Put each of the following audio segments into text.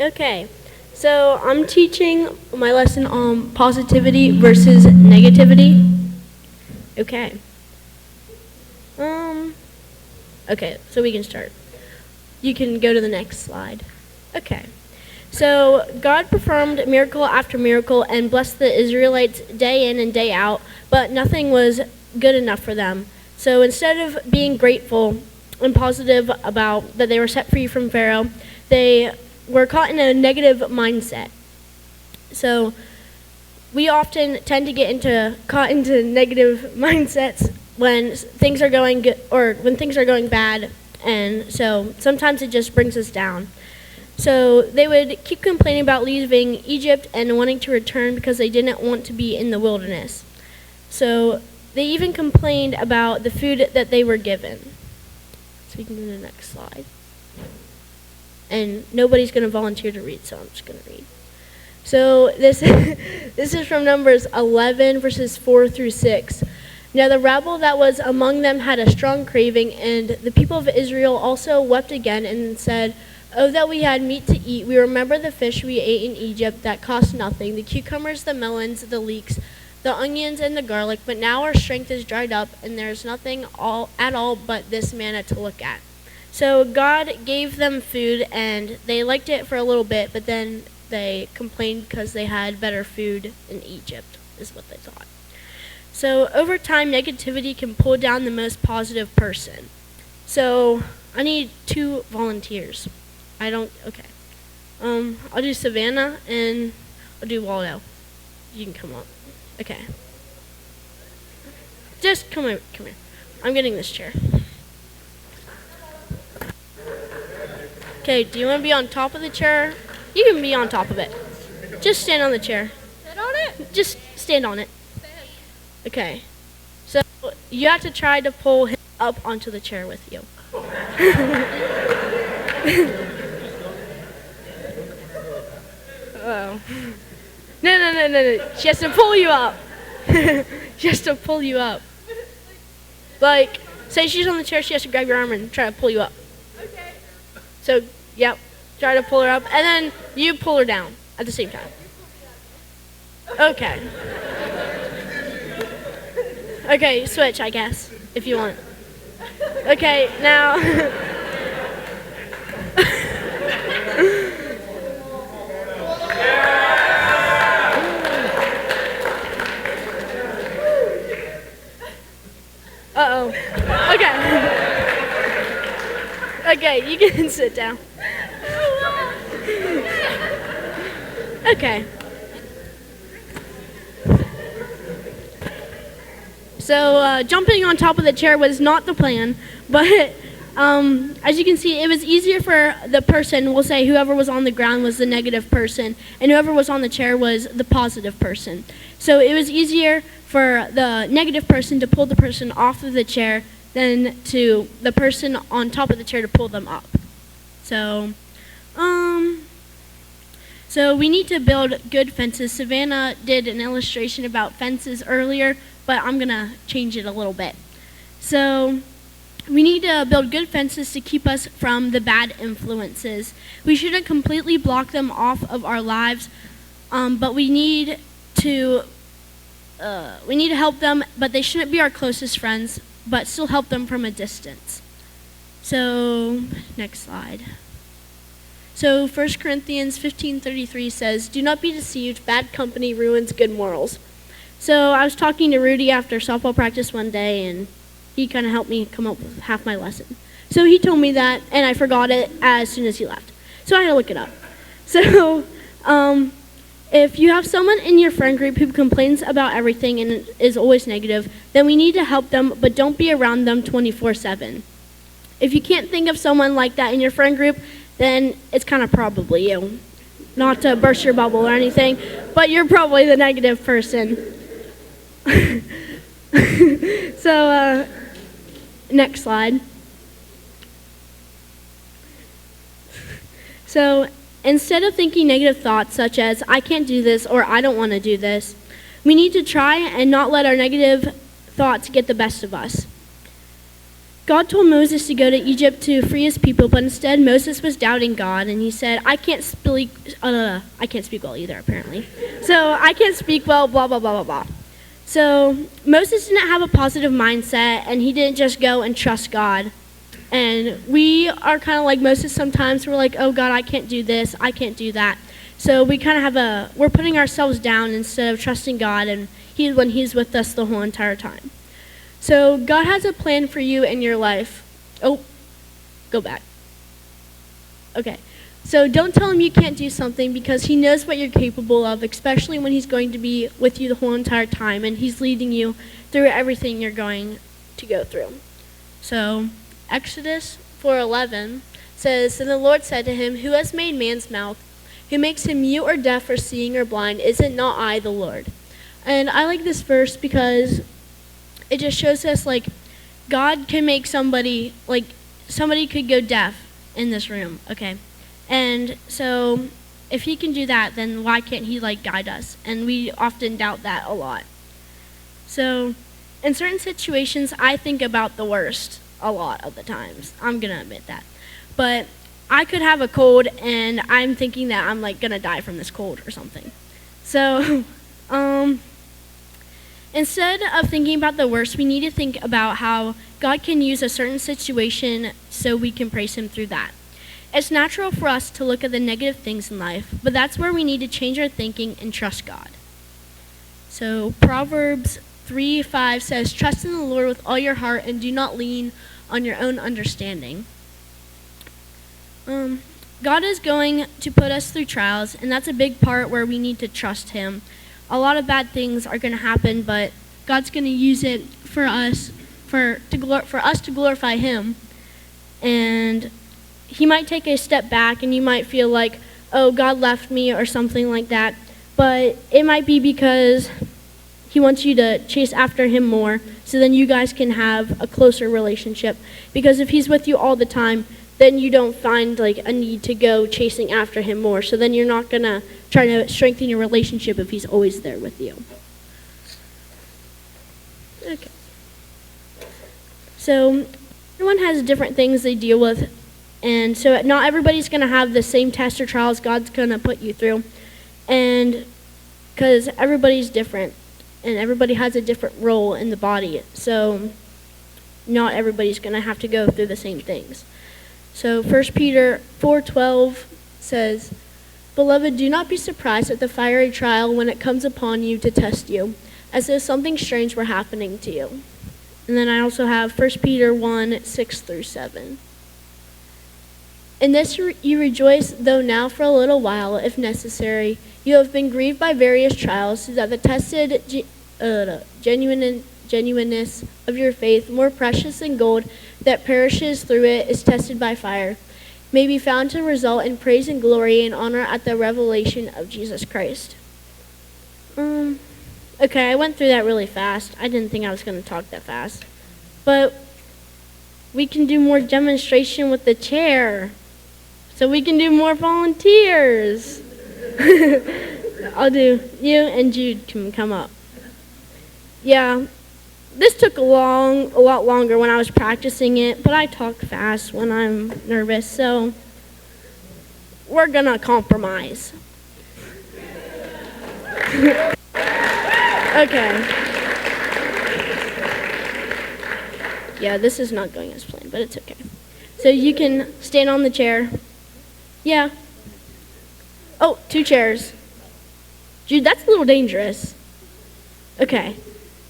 Okay, so I'm teaching my lesson on positivity versus negativity. Okay. Okay, so we can start. You can go to the next slide. Okay. So God performed miracle after miracle and blessed the Israelites day in and day out, but nothing was good enough for them. So instead of being grateful and positive about that they were set free from Pharaoh, they were caught in a negative mindset. So we often tend to get caught into negative mindsets when things are going good or when things are going bad, and so sometimes it just brings us down. So they would keep complaining about leaving Egypt and wanting to return because they didn't want to be in the wilderness. So they even complained about the food that they were given. So we can go to the next slide. And nobody's going to volunteer to read, so I'm just going to read. So this is from Numbers 11, verses 4 through 6. Now the rabble that was among them had a strong craving, and the people of Israel also wept again and said, "Oh, that we had meat to eat. We remember the fish we ate in Egypt that cost nothing, the cucumbers, the melons, the leeks, the onions, and the garlic. But now our strength is dried up, and there's nothing at all but this manna to look at." So God gave them food, and they liked it for a little bit, but then they complained because they had better food in Egypt, is what they thought. So over time, negativity can pull down the most positive person. So I need 2 volunteers. Okay. I'll do Savannah, and I'll do Waldo. You can come up. Okay. Just come here. I'm getting this chair. Okay, do you want to be on top of the chair? You can be on top of it. Just stand on the chair. Sit on it? Just stand on it. Okay. So you have to try to pull him up onto the chair with you. Oh. No. She has to pull you up. She has to pull you up. Like, say she's on the chair, she has to grab your arm and try to pull you up. Okay. So, yep. Try to pull her up, and then you pull her down at the same time. Okay. Okay, switch, I guess, if you want. Okay, now. Uh-oh. Okay. Okay, you can sit down. Okay. So jumping on top of the chair was not the plan, but as you can see, it was easier for the person, we'll say whoever was on the ground was the negative person, and whoever was on the chair was the positive person. So it was easier for the negative person to pull the person off of the chair than to the person on top of the chair to pull them up. So we need to build good fences. Savannah did an illustration about fences earlier, but I'm going to change it a little bit. So we need to build good fences to keep us from the bad influences. We shouldn't completely block them off of our lives, but we need to help them, but they shouldn't be our closest friends, but still help them from a distance. So, next slide. So 1 Corinthians 15:33 says, "Do not be deceived, bad company ruins good morals." So I was talking to Rudy after softball practice one day, and he kind of helped me come up with half my lesson. So he told me that, and I forgot it as soon as he left. So I had to look it up. So if you have someone in your friend group who complains about everything and is always negative, then we need to help them, but don't be around them 24/7. If you can't think of someone like that in your friend group, then it's kind of probably you. Not to burst your bubble or anything, but you're probably the negative person. So, next slide. So, instead of thinking negative thoughts such as, "I can't do this," or "I don't want to do this," we need to try and not let our negative thoughts get the best of us. God told Moses to go to Egypt to free his people, but instead Moses was doubting God, and he said, I can't speak well either, apparently. So I can't speak well, blah, blah, blah, blah, blah. So Moses didn't have a positive mindset, and he didn't just go and trust God. And we are kind of like Moses sometimes. We're like, oh, God, I can't do this, I can't do that. So we kind of we're putting ourselves down instead of trusting God, and when he's with us the whole entire time. So God has a plan for you in your life. Oh, go back. Okay. So don't tell him you can't do something, because he knows what you're capable of, especially when he's going to be with you the whole entire time and he's leading you through everything you're going to go through. So Exodus 4:11 says, And the Lord said to him, Who has made man's mouth? Who makes him mute or deaf or seeing or blind? Is it not I, the Lord? And I like this verse because it just shows us, like, God can make somebody could go deaf in this room, okay? And so if he can do that, then why can't he, guide us? And we often doubt that a lot. So in certain situations, I think about the worst a lot of the times. I'm going to admit that. But I could have a cold, and I'm thinking that I'm, going to die from this cold or something. So, instead of thinking about the worst, we need to think about how God can use a certain situation so we can praise him through that. It's natural for us to look at the negative things in life, but that's where we need to change our thinking and trust God. So Proverbs 3:5 says, Trust in the Lord with all your heart and do not lean on your own understanding. God is going to put us through trials, and that's a big part where we need to trust him. A lot of bad things are going to happen, but God's going to use it for us to glorify him. And he might take a step back, and you might feel like, oh, God left me or something like that. But it might be because he wants you to chase after him more, so then you guys can have a closer relationship. Because if he's with you all the time, then you don't find a need to go chasing after him more. So then you're not going to try to strengthen your relationship if he's always there with you. Okay. So everyone has different things they deal with. And so not everybody's going to have the same test or trials God's going to put you through. And because everybody's different. And everybody has a different role in the body. So not everybody's going to have to go through the same things. So 1 Peter 4:12 says, Beloved, do not be surprised at the fiery trial when it comes upon you to test you, as though something strange were happening to you. And then I also have 1 Peter 1:6-7. In this you rejoice, though now for a little while, if necessary, you have been grieved by various trials, so that the tested genuineness of your faith, more precious than gold that perishes through it, is tested by fire, may be found to result in praise and glory and honor at the revelation of Jesus Christ. Okay, I went through that really fast. I didn't think I was going to talk that fast. But we can do more demonstration with the chair. So we can do more volunteers. I'll do, you and Jude can come up. Yeah, this took a lot longer when I was practicing it, but I talk fast when I'm nervous, so we're gonna compromise. Okay. Yeah, this is not going as planned, but it's okay. So you can stand on the chair. Yeah. Oh, 2 chairs. Jude, that's a little dangerous. Okay.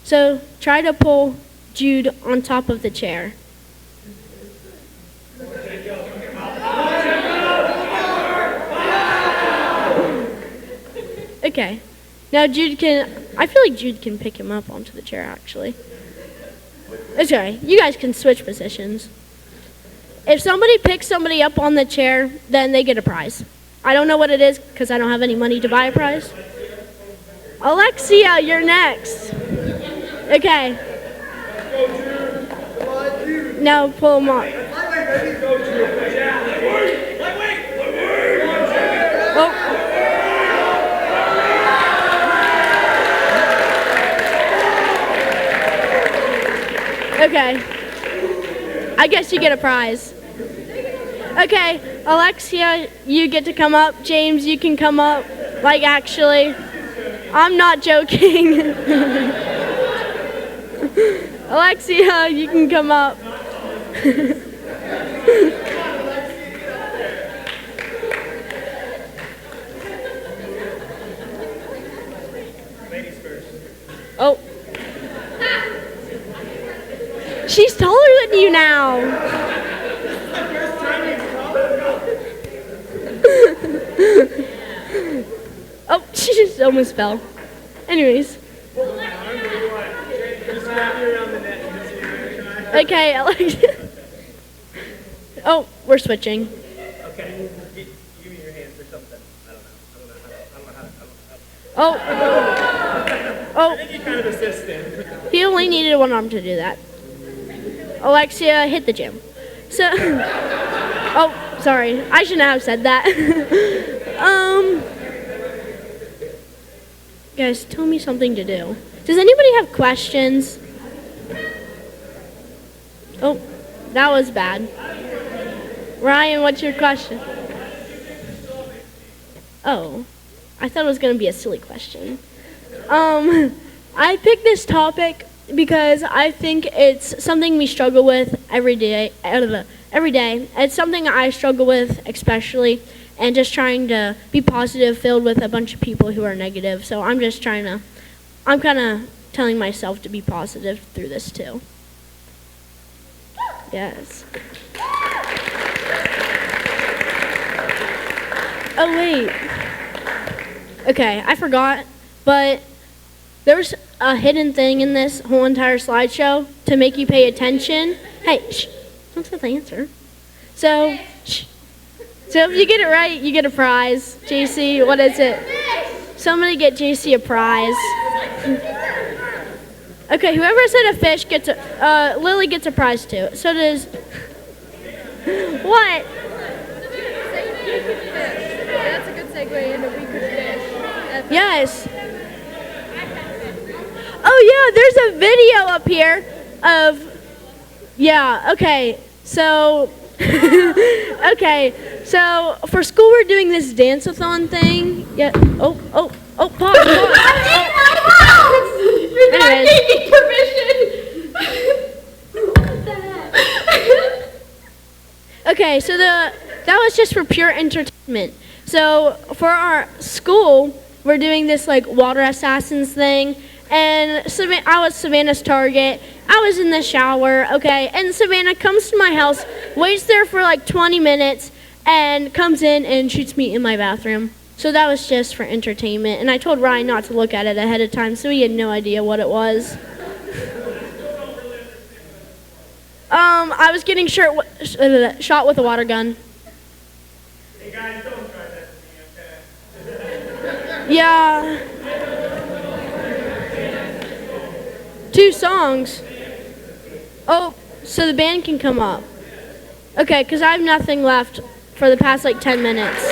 So try to pull Jude on top of the chair. Okay. Now I feel like Jude can pick him up onto the chair, actually. It's okay. You guys can switch positions. If somebody picks somebody up on the chair, then they get a prize. I don't know what it is because I don't have any money to buy a prize. Alexia, you're next. Okay. Now pull them on. Oh. Okay. I guess you get a prize. Okay, Alexia, you get to come up. James, you can come up. Like, actually, I'm not joking. Alexia, you can come up. Oh. She's taller than you now. Oh, she just almost fell. Anyways. Okay, Alex. Oh, we're switching. Okay. Give me your hands or something. I don't know. Oh. I think you kind of assisted. He only needed one arm to do that. Alexia, hit the gym. So, oh, sorry. I shouldn't have said that. Guys, tell me something to do. Does anybody have questions? Oh, that was bad. Ryan, what's your question? Oh, I thought it was going to be a silly question. I picked this topic because I think it's something we struggle with every day. It's something I struggle with especially, and just trying to be positive filled with a bunch of people who are negative. So I'm kind of telling myself to be positive through this too. Yes. Oh, wait. Okay, I forgot, but there's a hidden thing in this whole entire slideshow to make you pay attention. Hey, shh, don't say the answer. So, shh. So if you get it right, you get a prize. JC, what is it? Somebody get JC a prize. Okay, whoever said a fish gets Lily gets a prize too. So does, what? That's a good segue into we could fish. Yes. Oh yeah, there's a video up here of, yeah, okay. So, okay. So for school we're doing this dance-a-thon thing. Yeah, pause. You're not Anyways. taking permission. Okay, so that was just for pure entertainment. So for our school, we're doing this like water assassins thing, and I was Savannah's target. I was in the shower, okay, and Savannah comes to my house, waits there for like 20 minutes, and comes in and shoots me in my bathroom. So that was just for entertainment, and I told Ryan not to look at it ahead of time, so he had no idea what it was. I was getting shot with a water gun. Hey guys, don't try that to me, okay? Yeah. 2 songs. Oh, so the band can come up. Okay, because I have nothing left for the past like 10 minutes.